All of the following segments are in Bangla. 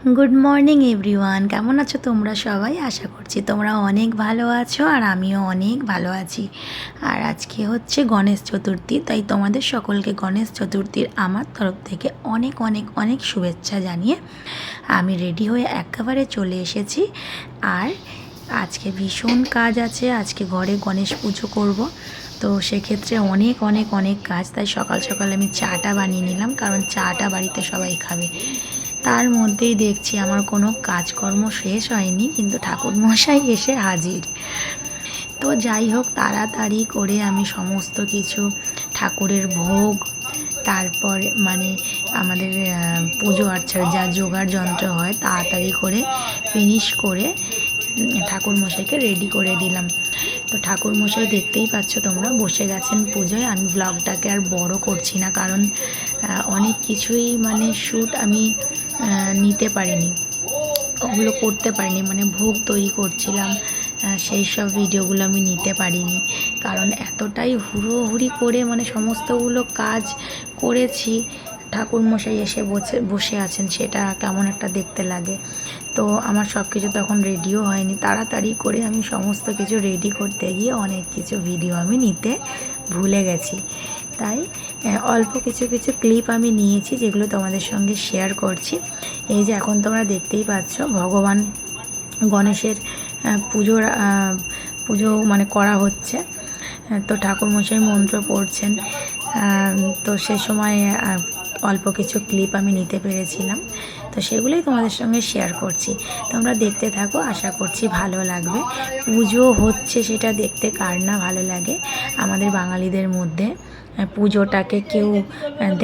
গুড মর্নিং এভরিওয়ান, কেমন আছো তোমরা সবাই? আশা করছি তোমরা অনেক ভালো আছো আর আমিও অনেক ভালো আছি। আর আজকে হচ্ছে গণেশ চতুর্থী, তাই তোমাদের সকলকে গণেশ চতুর্থীর আমার তরফ থেকে অনেক অনেক অনেক শুভেচ্ছা জানিয়ে আমি রেডি হয়ে একেবারে চলে এসেছি। আর আজকে ভীষণ কাজ আছে, আজকে ঘরে গণেশ পুজো করব, তো সেক্ষেত্রে অনেক অনেক অনেক কাজ। তাই সকাল সকাল আমি চাটা বানিয়ে নিলাম, কারণ চাটা বাড়িতে সবাই খাবে। তার মধ্যেই দেখছি আমার কোনো কাজকর্ম শেষ হয়নি, কিন্তু ঠাকুরমশাই এসে হাজির। তো যাই হোক, তাড়াতাড়ি করে আমি সমস্ত কিছু ঠাকুরের ভোগ, তারপরে মানে আমাদের পুজো আর্চার যা জোগাড় যন্ত্র হয় তাড়াতাড়ি করে ফিনিশ করে ঠাকুরমশাইকে রেডি করে দিলাম। তো ঠাকুরমশাই দেখতেই পাচ্ছ তোমরা, বসে গেছেন পুজোয়। আমি ব্লগটাকে আর বড় করছি না, কারণ অনেক কিছুই মানে শ্যুট আমি নিতে পারিনি, ওগুলো করতে পারিনি, মানে ভোগ তৈরি করছিলাম, সেই সব ভিডিওগুলো আমি নিতে পারিনি, কারণ এতটাই হুড়োহুড়ি করে মানে সমস্তগুলো কাজ করেছি। ঠাকুরমশাই এসে বসে আছেন, সেটা কেমন একটা দেখতে লাগে। তো আমার সব কিছু তখন রেডিও হয়নি, তাড়াতাড়ি করে আমি সমস্ত কিছু রেডি করতে গিয়ে অনেক কিছু ভিডিও আমি নিতে ভুলে গেছি। তাই অল্প কিছু কিছু ক্লিপ আমি নিয়েছি, যেগুলো তোমাদের সঙ্গে শেয়ার করছি। এই যে এখন তোমরা দেখতেই পাচ্ছ ভগবান গণেশের পুজোর পুজো মানে করা হচ্ছে। তো ঠাকুরমশাই মন্ত্র পড়ছেন, তো সে সময় অল্প কিছু ক্লিপ আমি নিতে পেরেছিলাম, তো সেগুলোই তোমাদের সঙ্গে শেয়ার করছি। তোমরা দেখতে থাকো, আশা করছি ভালো লাগবে। পুজো হচ্ছে সেটা দেখতে কার না ভালো লাগে। আমাদের বাঙালিদের মধ্যে পুজোটাকে কেউ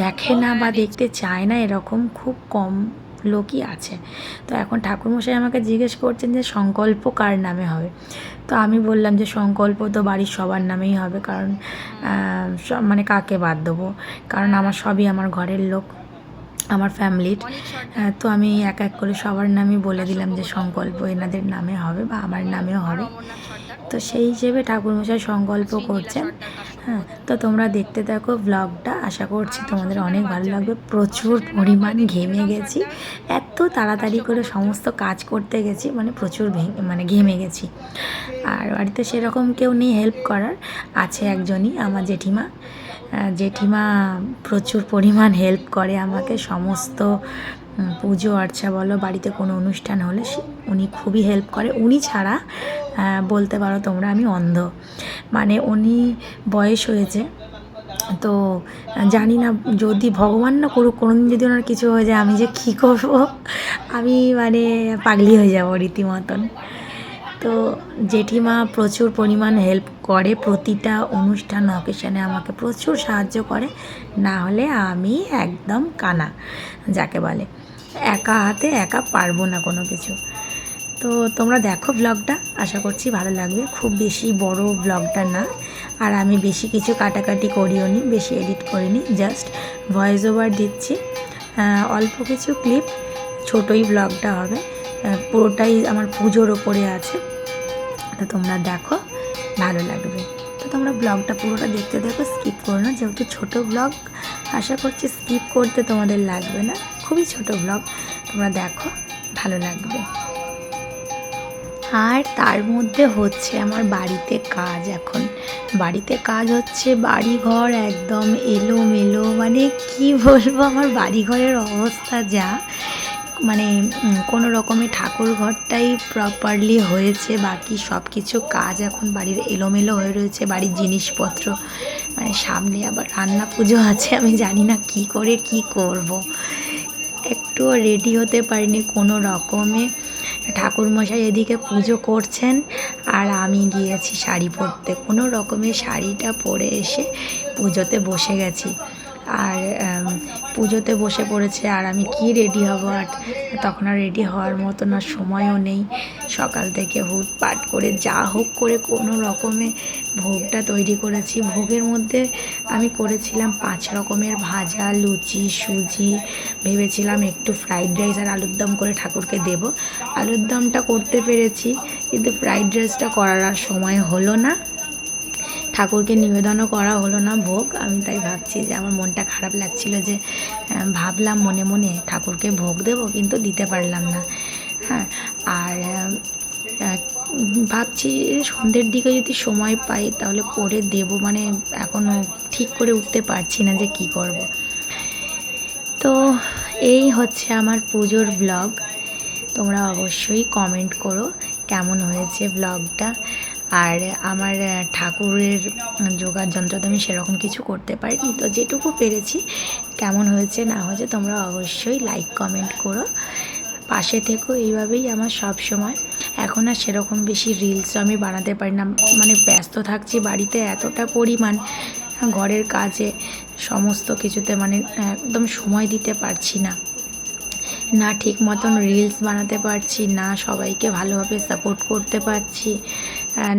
দেখে না বা দেখতে চায় না এরকম খুব কম লোকই আছে। তো এখন ঠাকুরমশাই আমাকে জিজ্ঞেস করছেন যে সংকল্প কার নামে হবে। তো আমি বললাম যে সংকল্প তো বাড়ির সবার নামেই হবে, কারণ মানে কাকে বাদ দেবো, কারণ আমার সবই আমার ঘরের লোক, আমার ফ্যামিলির। তো আমি এক এক করে সবার নামই বলে দিলাম যে সংকল্প এনাদের নামে হবে বা আমার নামেও হবে। তো সেই হিসেবে ঠাকুরমশাই সংকল্প করছেন। হ্যাঁ, তো তোমরা দেখতে থাকো ব্লগটা, আশা করছি তোমাদের অনেক ভালো লাগবে। প্রচুর পরিমাণ ঘেমে গেছি, এত তাড়াতাড়ি করে সমস্ত কাজ করতে গেছি, মানে প্রচুর মানে ঘেমে গেছি। আর বাড়িতে সেরকম কেউ নেই হেল্প করার, আছে একজনই আমার জেঠিমা। জেঠিমা প্রচুর পরিমাণ হেল্প করে আমাকে, সমস্ত পুজো আর্চা বলো, বাড়িতে কোনো অনুষ্ঠান হলে উনি খুবই হেল্প করে। উনি ছাড়া বলতে পারো তোমরা আমি অন্ধ, মানে উনি বয়স হয়েছে, তো জানি না, যদি ভগবান না করুক কোনোদিন যদি ওনার কিছু হয়ে যায়, আমি যে কী করবো, আমি মানে পাগলি হয়ে যাবো রীতিমতন। তো জেঠিমা প্রচুর পরিমাণ হেল্প করে, প্রতিটা অনুষ্ঠান অকেশনে আমাকে প্রচুর সাহায্য করে, না হলে আমি একদম কানা যাকে বলে, একা হাতে একা পারবো না কোনো কিছু। তো তোমরা দেখো ব্লগটা, আশা করছি ভালো লাগবে। খুব বেশি বড় ব্লগটা না, আর আমি বেশি কিছু কাটাকাটি করিও নি, বেশি এডিট করিনি, জাস্ট ভয়েস ওভার দিচ্ছি। অল্প কিছু ক্লিপ, ছোটোই ব্লগটা হবে, পুরোটাই আমার পুজোর ওপরে আছে। তো তোমরা দেখো, ভালো লাগবে। তো তোমরা ব্লগটা পুরোটা দেখতে দেখো, স্কিপ করো না, যেহেতু ছোটো ব্লগ, আশা করছি স্কিপ করতে তোমাদের লাগবে না। খুবই ছোট ব্লগ, তোমরা দেখো, ভালো লাগবে। আর তার মধ্যে হচ্ছে আমার বাড়িতে কাজ, এখন বাড়িতে কাজ হচ্ছে, বাড়িঘর একদম এলোমেলো, মানে কি বলবো, আমার বাড়িঘরের অবস্থা যা, মানে কোনো রকমে ঠাকুর ঘরটাই প্রপারলি হয়েছে, বাকি সব কিছু কাজ এখন বাড়ির এলোমেলো হয়ে রয়েছে। বাড়ির জিনিসপত্র, মানে সামনে আবার রান্না পুজো আছে, আমি জানি না কি করে কি করব। একটুও রেডি হতে পারিনি কোনো রকমে। ঠাকুরমশাই এদিকে পুজো করছেন আর আমি গিয়েছি শাড়ি পরতে, কোনো রকমে শাড়িটা পরে এসে পুজোতে বসে গেছি। আর পুজোতে বসে পড়েছে, আর আমি কি রেডি হব, আর তখন আর রেডি হওয়ার মতো না, সময়ও নেই। সকাল থেকে হুটপাট করে যা হোক করে কোনো রকমে ভোগটা তৈরি করেছি। ভোগের মধ্যে আমি করেছিলাম 5 রকমের ভাজা, লুচি, সুজি, ভেবেছিলাম একটু ফ্রাইড রাইস আর আলুর দম করে ঠাকুরকে দেব। আলুর দমটা করতে পেরেছি, কিন্তু ফ্রাইড রাইসটা করার আর সময় হলো না, ঠাকুরকে নিবেদনও করা হলো না ভোগ। আমি তাই ভাবছি যে আমার মনটা খারাপ লাগছিল যে ভাবলাম মনে মনে ঠাকুরকে ভোগ দেবো, কিন্তু দিতে পারলাম না। হ্যাঁ, আর ভাবছি সন্ধ্যের দিকে যদি সময় পাই তাহলে করে দেব, মানে এখনও ঠিক করে উঠতে পারছি না যে কি করব। তো এই হচ্ছে আমার পুজোর ব্লগ। তোমরা অবশ্যই কমেন্ট করো কেমন হয়েছে ব্লগটা। আর আমার ঠাকুরের যোগার যন্ত্র তো আমি সেরকম কিছু করতে পারিনি, তো যেটুকু পেরেছি কেমন হয়েছে না হয়েছে তোমরা অবশ্যই লাইক কমেন্ট করো, পাশে থেকো। এইভাবেই আমার সব সময়। এখন আর সেরকম বেশি রিলসও আমি বানাতে পারি না, মানে ব্যস্ত থাকছি বাড়িতে এতটা পরিমাণ ঘরের কাজে, সমস্ত কিছুতে মানে একদম সময় দিতে পারছি না, না ঠিক মতন রিলস বানাতে পারছি, না সবাইকে ভালোভাবে সাপোর্ট করতে পারছি,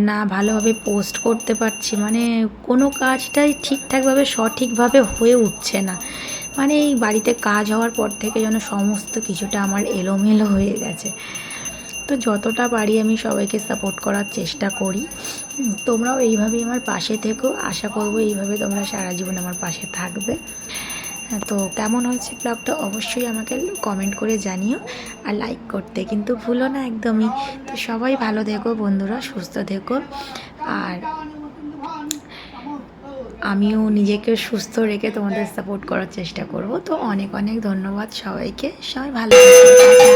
না ভালোভাবে পোস্ট করতে পারছি, মানে কোনো কাজটাই ঠিকঠাকভাবে সঠিকভাবে হয়ে উঠছে না। মানে এই বাড়িতে কাজ হওয়ার পর থেকে যেন সমস্ত কিছুটা আমার এলোমেলো হয়ে গেছে। তো যতটা পারি আমি সবাইকে সাপোর্ট করার চেষ্টা করি। তোমরাও এইভাবেই আমার পাশে থেকো, আশা করবো এইভাবে তোমরা সারা জীবন আমার পাশে থাকবে। তো কেমন হয়েছে ব্লগটা অবশ্যই আমাকে কমেন্ট করে জানিও, আর লাইক করতে কিন্তু ভুলো না একদমই। তো সবাই ভালো থেকো বন্ধুরা, সুস্থ থেকো, আর আমিও নিজেকে সুস্থ রেখে তোমাদের সাপোর্ট করার চেষ্টা করব। তো অনেক অনেক ধন্যবাদ সবাইকে, সবাই ভালো থেকো, টাটা।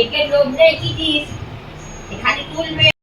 একে লোক দেখিস এখানে তুলবে।